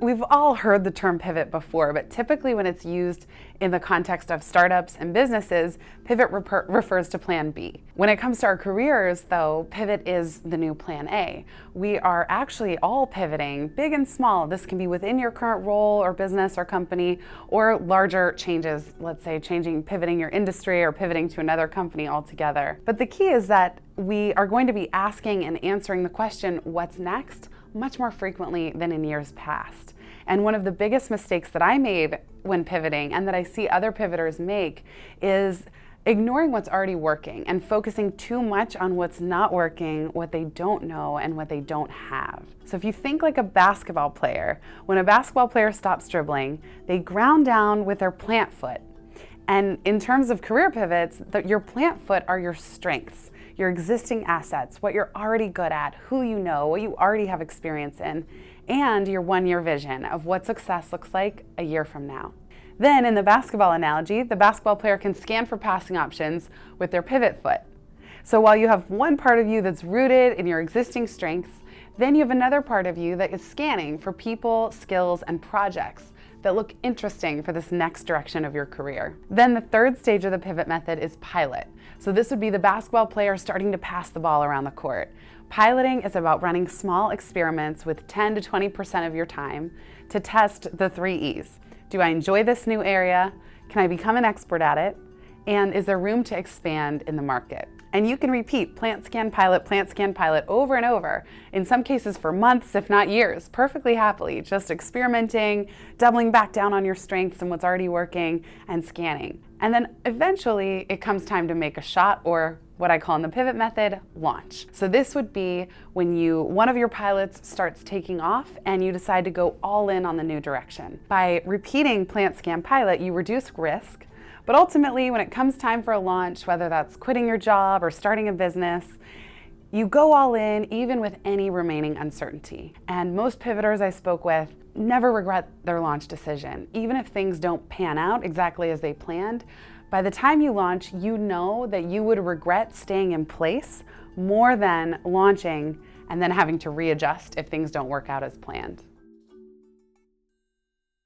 We've all heard the term pivot before, but typically when it's used in the context of startups and businesses, pivot refers to plan B. When it comes to our careers, though, pivot is the new plan A. We are actually all pivoting, big and small. This can be within your current role or business or company, or larger changes, let's say pivoting your industry or pivoting to another company altogether. But the key is that we are going to be asking and answering the question, what's next? Much more frequently than in years past. And one of the biggest mistakes that I made when pivoting and that I see other pivoters make is ignoring what's already working and focusing too much on what's not working, what they don't know, and what they don't have. So if you think like a basketball player, when a basketball player stops dribbling, they ground down with their plant foot. And in terms of career pivots, your plant foot are your strengths, your existing assets, what you're already good at, who you know, what you already have experience in, and your one-year vision of what success looks like a year from now. Then in the basketball analogy, the basketball player can scan for passing options with their pivot foot. So while you have one part of you that's rooted in your existing strengths, then you have another part of you that is scanning for people, skills, and projects that look interesting for this next direction of your career. Then the third stage of the pivot method is pilot. So this would be the basketball player starting to pass the ball around the court. Piloting is about running small experiments with 10 to 20% of your time to test the 3 E's. Do I enjoy this new area? Can I become an expert at it? And is there room to expand in the market? And you can repeat plant scan pilot over and over, in some cases for months, if not years, perfectly happily, just experimenting, doubling back down on your strengths and what's already working, and scanning. And then eventually it comes time to make a shot, or what I call in the pivot method, launch. So this would be when one of your pilots starts taking off and you decide to go all in on the new direction. By repeating plant scan pilot, you reduce risk. But ultimately, when it comes time for a launch, whether that's quitting your job or starting a business, you go all in, even with any remaining uncertainty. And most pivoters I spoke with never regret their launch decision. Even if things don't pan out exactly as they planned, by the time you launch, you know that you would regret staying in place more than launching and then having to readjust if things don't work out as planned.